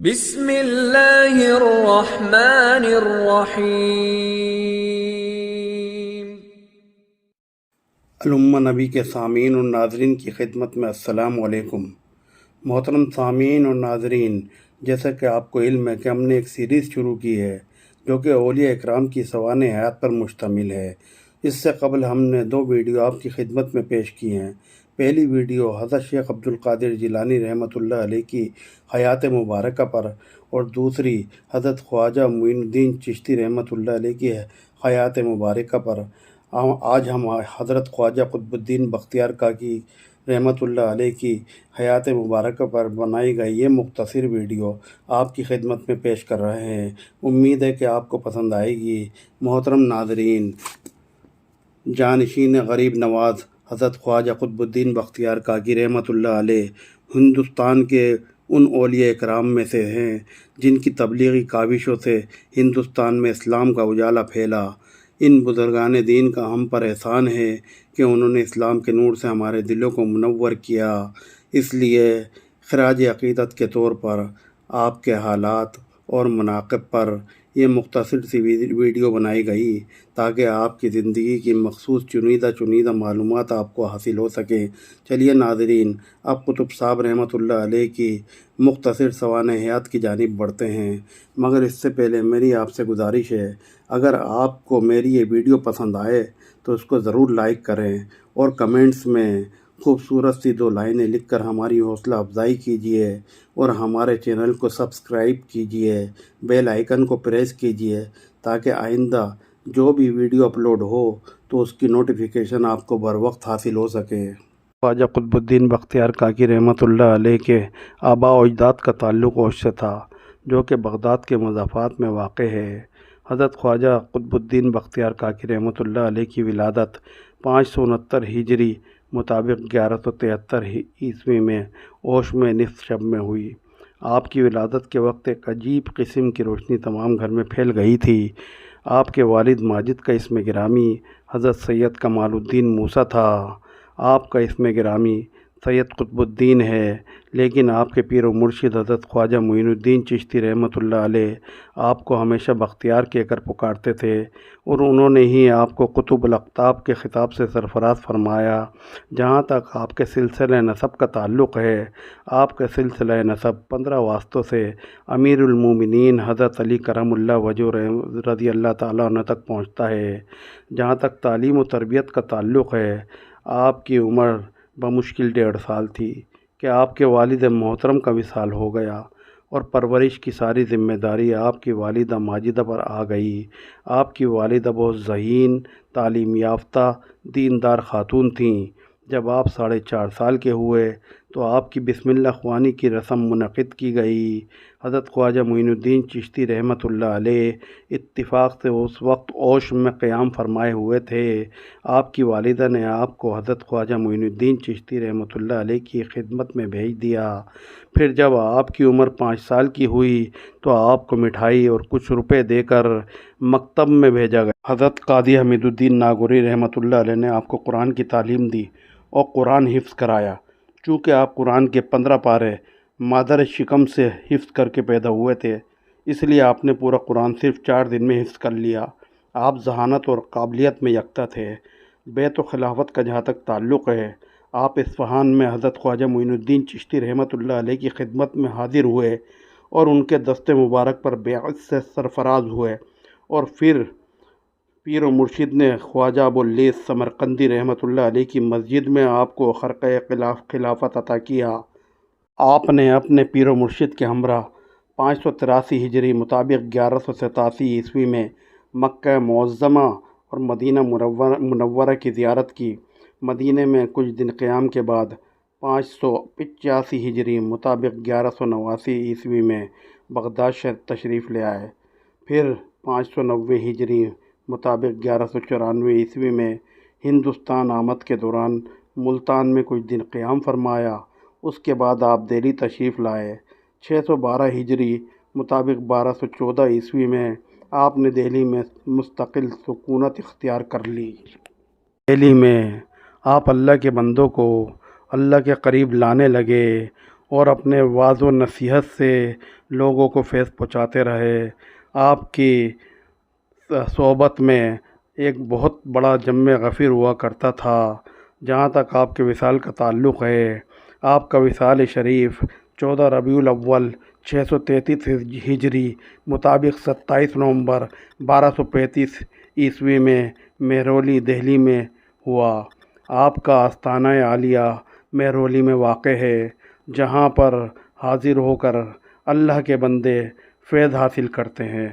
بسم اللہ الرحمن الرحیم۔ الامہ نبی کے سامعین اور ناظرین کی خدمت میں السلام علیکم۔ محترم سامعین اور ناظرین، جیسا کہ آپ کو علم ہے کہ ہم نے ایک سیریز شروع کی ہے جو کہ اولیاء اکرام کی سوانح حیات پر مشتمل ہے۔ اس سے قبل ہم نے 2 ویڈیو آپ کی خدمت میں پیش کی ہیں۔ پہلی ویڈیو حضرت شیخ عبدالقادر جیلانی رحمۃ اللہ علیہ کی حیات مبارکہ پر، اور دوسری حضرت خواجہ معین الدین چشتی رحمۃ اللہ علیہ کی حیات مبارکہ پر۔ آج ہم حضرت خواجہ قطب الدین بختیار کاکی رحمۃ اللہ علیہ کی حیات مبارکہ پر بنائی گئی یہ مختصر ویڈیو آپ کی خدمت میں پیش کر رہے ہیں۔ امید ہے کہ آپ کو پسند آئے گی۔ محترم ناظرین، جانشین غریب نواز حضرت خواجہ قطب الدین بختیار کاکی رحمۃ اللہ علیہ ہندوستان کے ان اولیاء اکرام میں سے ہیں جن کی تبلیغی کاوشوں سے ہندوستان میں اسلام کا اجالا پھیلا۔ ان بزرگان دین کا ہم پر احسان ہے کہ انہوں نے اسلام کے نور سے ہمارے دلوں کو منور کیا۔ اس لیے خراج عقیدت کے طور پر آپ کے حالات اور مناقب پر یہ مختصر سی ویڈیو بنائی گئی تاکہ آپ کی زندگی کی مخصوص چنیدہ معلومات آپ کو حاصل ہو سکیں۔ چلیے ناظرین، اب قطب صاحب رحمۃ اللہ علیہ کی مختصر سوانح حیات کی جانب بڑھتے ہیں، مگر اس سے پہلے میری آپ سے گزارش ہے، اگر آپ کو میری یہ ویڈیو پسند آئے تو اس کو ضرور لائک کریں اور کمنٹس میں خوبصورت سی 2 لائنیں لکھ کر ہماری حوصلہ افزائی کیجیے، اور ہمارے چینل کو سبسکرائب کیجیے، بیل آئیکن کو پریس کیجیے تاکہ آئندہ جو بھی ویڈیو اپلوڈ ہو تو اس کی نوٹیفیکیشن آپ کو بر وقت حاصل ہو سکے۔ خواجہ قطب الدین بختیار کاکی رحمۃ اللہ علیہ کے آباء و اجداد کا تعلق اوش سے تھا، جو کہ بغداد کے مضافات میں واقع ہے۔ حضرت خواجہ قطب الدین بختیار کاکی رحمۃ اللہ علیہ کی ولادت 569 ہجری مطابق 1173 عیسوی میں اوش میں نصف شب میں ہوئی۔ آپ کی ولادت کے وقت ایک عجیب قسم کی روشنی تمام گھر میں پھیل گئی تھی۔ آپ کے والد ماجد کا اسم گرامی حضرت سید کمال الدین موسیٰ تھا۔ آپ کا اسم گرامی سید قطب الدین ہے، لیکن آپ کے پیر و مرشد حضرت خواجہ معین الدین چشتی رحمۃ اللہ علیہ آپ کو ہمیشہ بختیار کہہ کر پکارتے تھے، اور انہوں نے ہی آپ کو قطب الاقطاب کے خطاب سے سرفراز فرمایا۔ جہاں تک آپ کے سلسلہ نسب کا تعلق ہے، آپ کا سلسلہ نسب 15 واسطوں سے امیر المومنین حضرت علی کرم اللہ وجہ رضی اللہ تعالیٰ عنہ تک پہنچتا ہے۔ جہاں تک تعلیم و تربیت کا تعلق ہے، آپ کی عمر بمشکل 1.5 سال تھی کہ آپ کے والد محترم کا وصال ہو گیا، اور پرورش کی ساری ذمہ داری آپ کی والدہ ماجدہ پر آ گئی۔ آپ کی والدہ بہت ذہین، تعلیم یافتہ، دیندار خاتون تھیں۔ جب آپ 4.5 سال کے ہوئے تو آپ کی بسم اللہ خوانی کی رسم منعقد کی گئی۔ حضرت خواجہ معین الدین چشتی رحمۃ اللہ علیہ اتفاق سے اس وقت اوش میں قیام فرمائے ہوئے تھے۔ آپ کی والدہ نے آپ کو حضرت خواجہ معین الدین چشتی رحمۃ اللہ علیہ کی خدمت میں بھیج دیا۔ پھر جب آپ کی عمر 5 سال کی ہوئی تو آپ کو مٹھائی اور کچھ روپے دے کر مکتب میں بھیجا گیا۔ حضرت قاضی حمید الدین ناگوری رحمۃ اللہ علیہ نے آپ کو قرآن کی تعلیم دی اور قرآن حفظ کرایا۔ چونکہ آپ قرآن کے 15 پارے مادر شکم سے حفظ کر کے پیدا ہوئے تھے، اس لیے آپ نے پورا قرآن صرف 4 دن میں حفظ کر لیا۔ آپ ذہانت اور قابلیت میں یکتا تھے۔ بیت و خلافت کا جہاں تک تعلق ہے، آپ اصفہان میں حضرت خواجہ معین الدین چشتی رحمۃ اللہ علیہ کی خدمت میں حاضر ہوئے اور ان کے دست مبارک پر بیعت سے سرفراز ہوئے، اور پھر پیر و مرشد نے خواجہ ابواللیث سمرقندی رحمۃ اللہ علیہ کی مسجد میں آپ کو خرقہ خلافت عطا کیا۔ آپ نے اپنے پیر و مرشد کے ہمراہ 583 ہجری مطابق 1187 عیسوی میں مکہ معظمہ اور مدینہ منورہ کی زیارت کی۔ مدینہ میں کچھ دن قیام کے بعد 585 ہجری مطابق 1189 عیسوی میں بغداد تشریف لے آئے۔ پھر 590 ہجری مطابق 1194 عیسوی میں ہندوستان آمد کے دوران ملتان میں کچھ دن قیام فرمایا۔ اس کے بعد آپ دہلی تشریف لائے۔ 612 ہجری مطابق 1214 عیسوی میں آپ نے دہلی میں مستقل سکونت اختیار کر لی۔ دہلی میں آپ اللہ کے بندوں کو اللہ کے قریب لانے لگے اور اپنے واعظ و نصیحت سے لوگوں کو فیض پہنچاتے رہے۔ آپ کی صحبت میں ایک بہت بڑا جم غفیر ہوا کرتا تھا۔ جہاں تک آپ کے وصال کا تعلق ہے، آپ کا وصال شریف 14 ربیع الاول 633 ہجری مطابق 27 نومبر 1235 عیسوی میں مہرولی دہلی میں ہوا۔ آپ کا آستانہ عالیہ مہرولی میں واقع ہے، جہاں پر حاضر ہو کر اللہ کے بندے فیض حاصل کرتے ہیں۔